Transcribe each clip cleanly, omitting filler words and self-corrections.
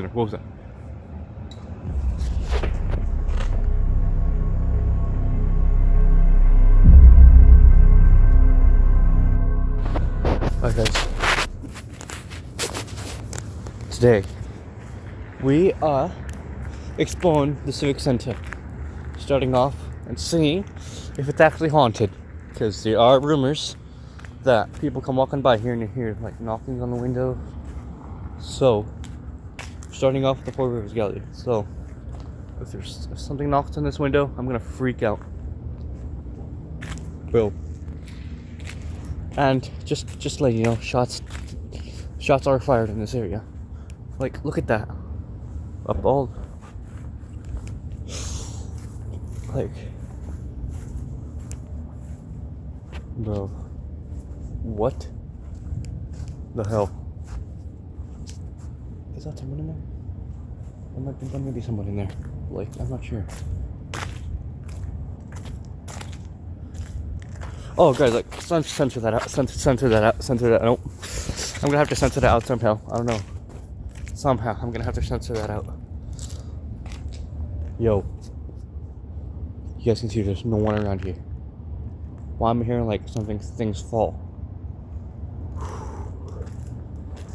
there? What was that? Alright guys, today we are exploring the Civic Center, starting off and seeing if it's actually haunted, because there are rumors that people come walking by here and you hear like knocking on the window. So starting off with the Four Rivers Gallery, so if something knocks on this window, I'm gonna freak out, bro. And just letting you know, shots are fired in this area. Like, look at that. Up all. Like, bro. What the hell? Is that someone in there? There might be someone in there. Like, I'm not sure. Oh, guys, like, censor that out. Censor that out. Nope. I'm gonna have to censor that out somehow. I don't know. Somehow, I'm gonna have to censor that out. Yo. You guys can see there's no one around here. While I'm hearing, like, things fall.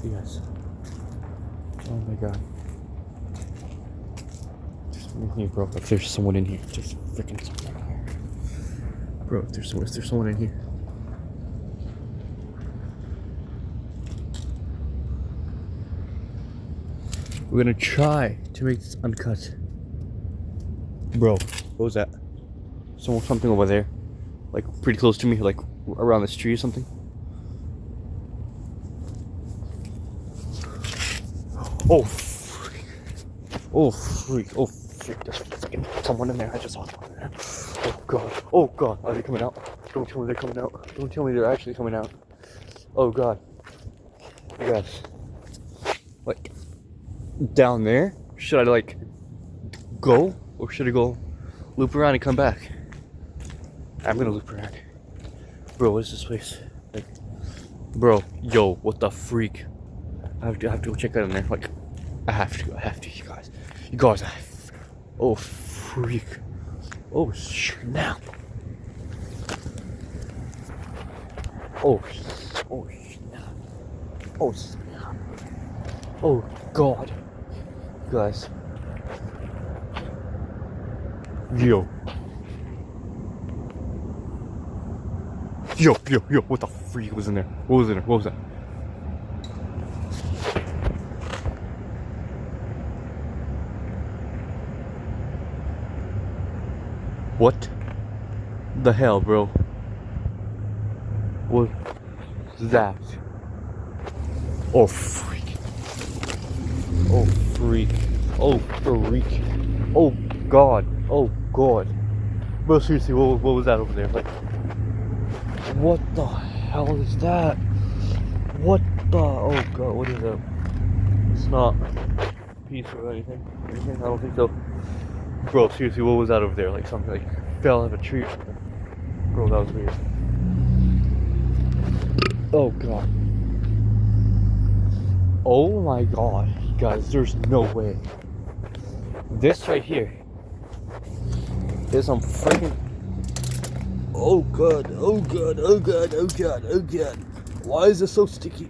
See, guys. Oh my god. There's someone in here, bro. Like, there's someone in here. There's freaking someone in here. Bro, there's someone in here. We're gonna try to make this uncut. Bro, what was that? Something over there. Like, pretty close to me, like around this tree or something. Oh, freak. Oh, freak. Oh, freak. There's freaking someone in there. I just saw someone in there. Oh, God. Oh, God. Are they coming out? Don't tell me they're coming out. Don't tell me they're actually coming out. Oh, God. You guys. Like, down there? Should I, like, go? Or should I go loop around and come back? I'm gonna loop around. Bro, what is this place? Like, bro, yo, what the freak? I have to go check that in there. Like, I have to, you guys. You guys, oh, freak. Oh, snap. Oh, snap. Oh, snap. Oh, God. You guys. Yo, what the freak was in there? What was in there? What was that? What the hell, bro? What is that? Oh, freak. Oh, freak. Oh, freak. Oh, God. Oh, God. Bro, seriously, what was that over there? Like, what the hell is that? What the? Oh, God, what is that? It's not peace or anything. I don't think so. Bro, seriously, what was that over there? Like, something like fell out of a tree or something. Bro, that was weird. Oh, God. Oh, my God. Guys, there's no way. This right here is some freaking. Oh, God. Oh, God. Oh, God. Oh, God. Oh, God. Why is this so sticky?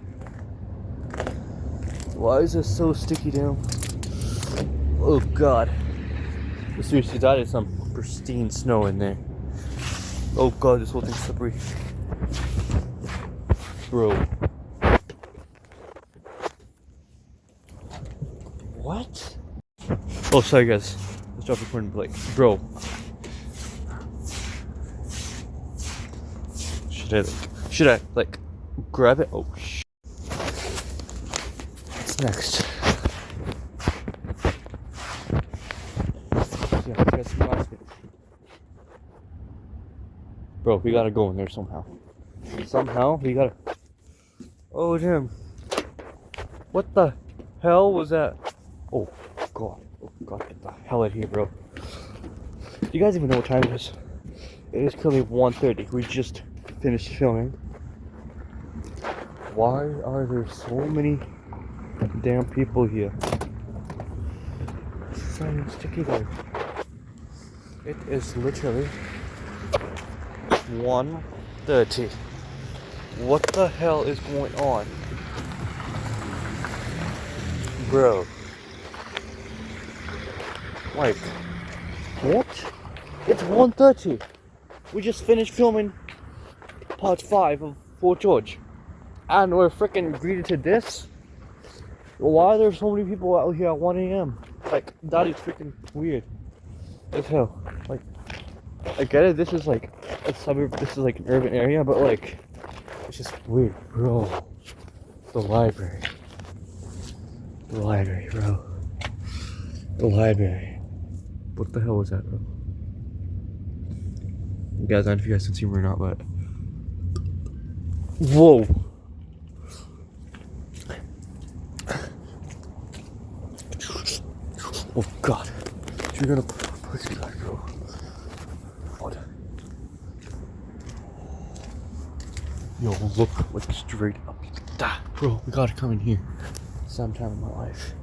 Why is this so sticky down? Oh, God. Seriously, that is some pristine snow in there. Oh, God, this whole thing's slippery. Bro. What? Oh, sorry, guys. Let's drop recording, but like, bro. Should I like grab it? Oh, what's next? Yeah, that's the last bit. Bro, we gotta go in there somehow. Somehow, we gotta. Oh, damn. What the hell was that? Oh, God. Oh, God, get the hell out of here, bro. Do you guys even know what time it is? It is currently 1:30. We just finished filming. Why are there so many damn people here? It's not even sticky though. It is literally 1:30. What the hell is going on? Bro. Like, what? It's 1:30. We just finished filming part 5 of Fort George. And we're freaking greeted to this? Why are there so many people out here at 1 a.m.? Like, that is freaking weird as hell. Like, I get it, this is like a suburb, this is like an urban area, but like, it's just weird, bro. The library. The library, bro. The library. What the hell was that, bro? You guys, I don't know if you guys can see me or not, but... Whoa! Oh god. You're gonna push me back, bro. What? Yo, look, like straight up. That, bro, we gotta come in here sometime in my life.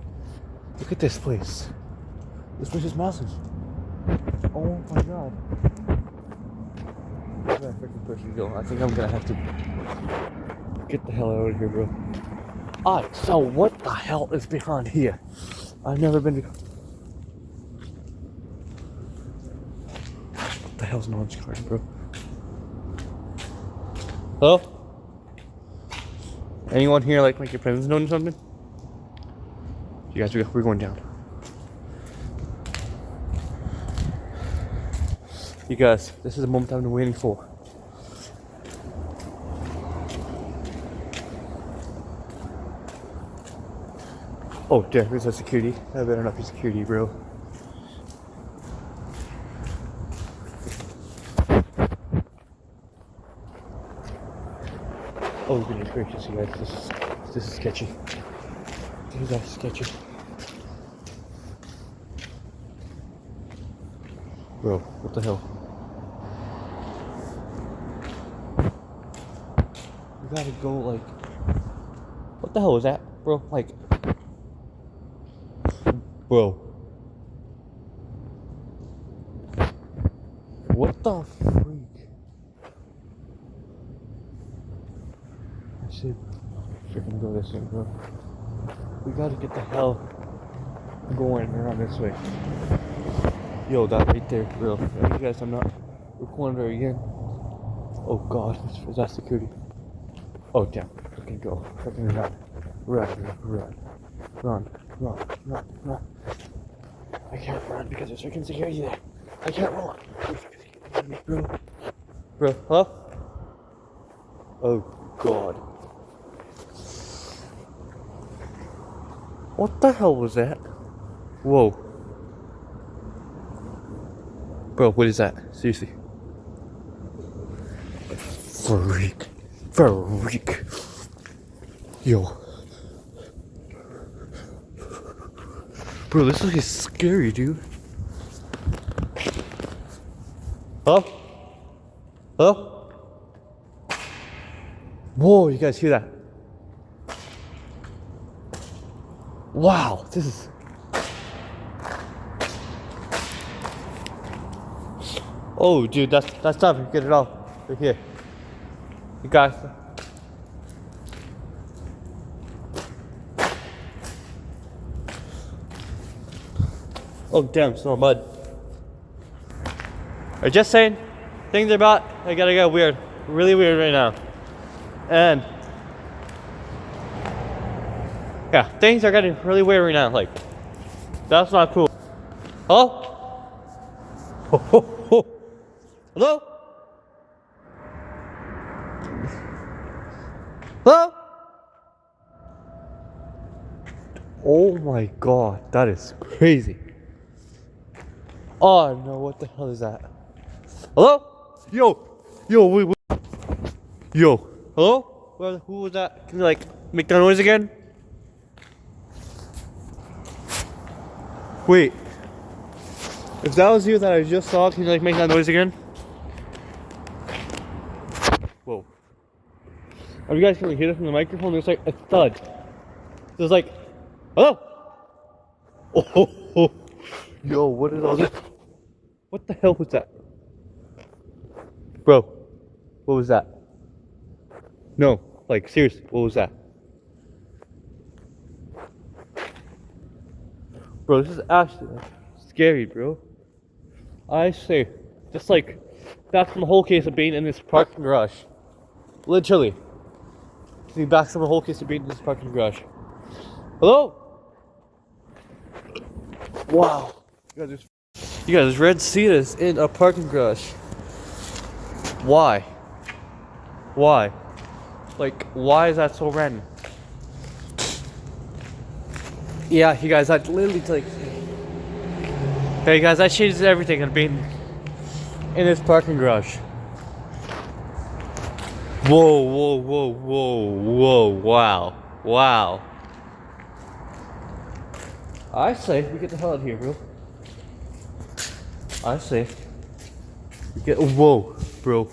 Look at this place. This place is massive. Oh my god. I'm gonna freaking push you go. I think I'm gonna have to get the hell out of here, bro. Alright, so what the hell is behind here? I've never been to... What the hell's an orange garden, bro? Hello? Anyone here like make your presence known or something? You guys, we're going down. You guys, this is the moment I've been waiting for. Oh, damn, there's a security. I better not be security, bro. Oh, goodness gracious, you guys, this is sketchy. This is sketchy. Bro, what the hell? We gotta go, like... What the hell was that, bro? Like... Bro. What the freak? I should freaking go this way, bro. We gotta get the hell going around this way. Yo, that right there, bro. You guys, I'm not recording there again. Oh god, is that security? Oh damn, freaking go. Freaking run. Run. I can't run because there's freaking security there. I can't run. Bro, hello? Oh god. What the hell was that? Whoa. Bro, what is that? Seriously. Freak. Yo. Bro, this is scary, dude. Hello? Hello? Whoa, you guys hear that? Wow, this is... Oh, dude, that's tough. Get it off. Right here. You guys. Oh, damn, it's more mud. I'm just saying, things are about, I gotta get weird. Really weird right now. And, yeah, things are getting really weird right now. Like, that's not cool. Hello? Hello? Hello? Oh my god, that is crazy. Oh no, what the hell is that? Hello? Yo, wait. Yo, hello? Who was that? Can you like make that noise again? Wait. If that was you that I just saw, can you like make that noise again? Whoa. Are you guys can hear this from the microphone? There's like a thud. There's like, hello? Oh. Yo, what is all this? What the hell was that? Bro, what was that? No, like, seriously, what was that? Bro, this is actually scary, bro. I say, just like, that's from the whole case of being in this parking garage. Literally. See, back from the whole case of being in this parking garage. Hello? Wow. You guys, there's red Cetas in a parking garage. Why? Why? Like, why is that so random? Yeah, you guys, that literally like. Hey guys, that changes everything on being in this parking garage. Whoa, whoa, whoa, whoa, whoa, wow, wow. I say we get the hell out of here, bro. I say we get. Whoa, bro.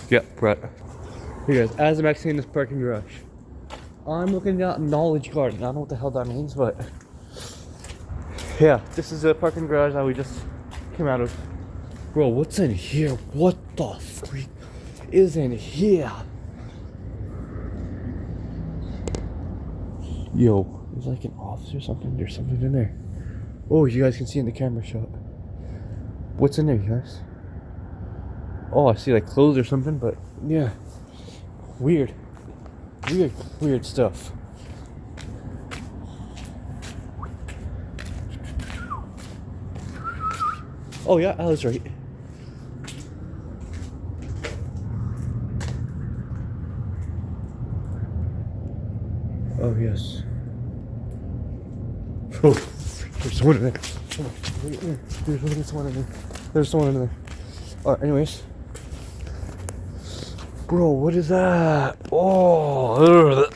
Yeah, Brett. Hey guys, as I'm actually in this parking garage, I'm looking at Knowledge Garden. I don't know what the hell that means, but yeah, this is a parking garage that we just came out of. Bro, what's in here? What the freak is in here? Yo, there's like an office or something. There's something in there. Oh, you guys can see in the camera shot. What's in there, you guys? Oh, I see like clothes or something, but yeah. Weird. Weird stuff. Oh yeah, I was right. Oh yes. Oh, there's someone in there. There's someone in there. There's someone in there. Alright, anyways. Bro, what is that? Oh,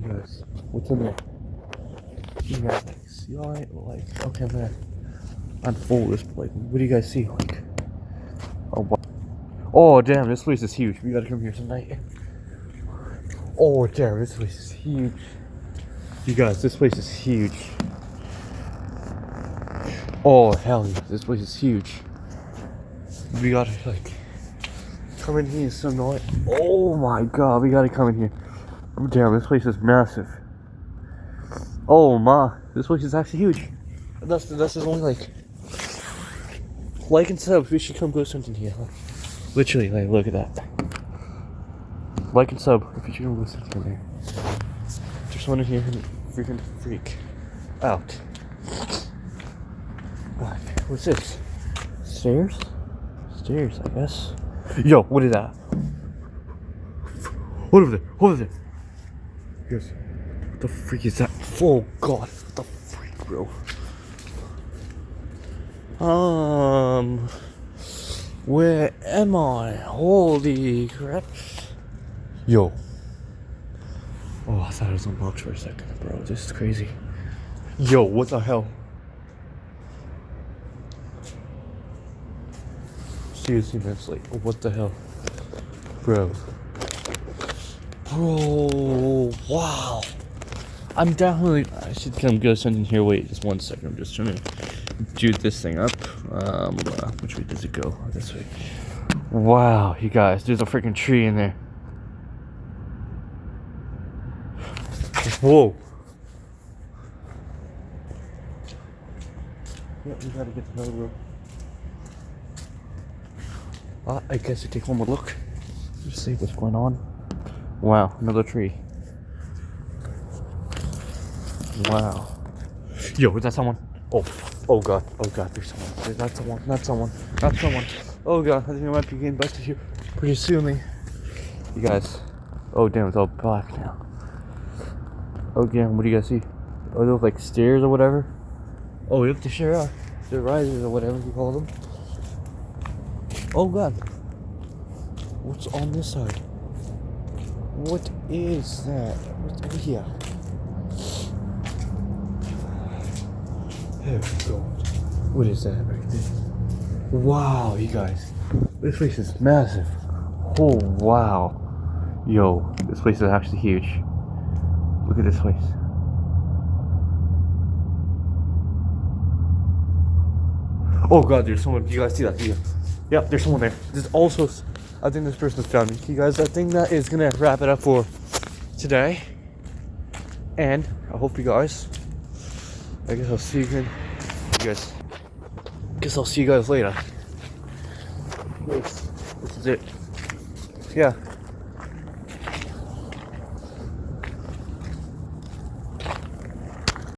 yes. What's in there? You guys like see all right? Like, okay, man. Unfold this, but like, what do you guys see? Like, oh, what? Oh, damn, this place is huge. We gotta come here tonight. Oh, damn, this place is huge. You guys, this place is huge. Oh, hell yeah, this place is huge. We gotta, like, come in here some night. Oh my god, we gotta come in here. Oh, damn, this place is massive. Oh my, this place is actually huge. That's is only like and sub. We should come go something here. Literally, like, look at that. Like and sub if you should come go something there. Just want to hear him freaking freak out. What's this? Stairs? Stairs, I guess. Yo, what is that? What over there? What over there? Yes. What the freak is that? Oh god, what the freak, bro? Where am I? Holy crap. Yo. Oh, I thought it was unlocked for a second, bro. This is crazy. Yo, what the hell? Seriously, man, it's like, what the hell? Bro. Bro, wow. I'm definitely, I should come go something here. Wait, just 1 second. I'm just trying to do this thing up. Which way does it go? This way. Wow, you guys, there's a freaking tree in there. Whoa. Yeah, we gotta get to another room. I guess we take one more look. Just see what's going on. Wow, another tree. Wow. Yo, is that someone? Oh god, there's someone. Not someone. Oh god, I think I might be getting back to here pretty soon. You guys. Oh damn, it's all black now. Oh damn, what do you guys see? Are those like stairs or whatever? Oh, yep, they sure are. They're risers or whatever you call them. Oh god. What's on this side? What is that? What's over here? Oh god. What is that right there? Wow, you guys. This place is massive. Oh wow. Yo, this place is actually huge. Look at this place. Oh god, there's someone. You guys see that? Yep, there's someone there. There's also, I think this person found me. You guys, I think that is gonna wrap it up for today. And I hope you guys, I guess I'll see you again. You guys, guess I'll see you guys later. This is it. Yeah.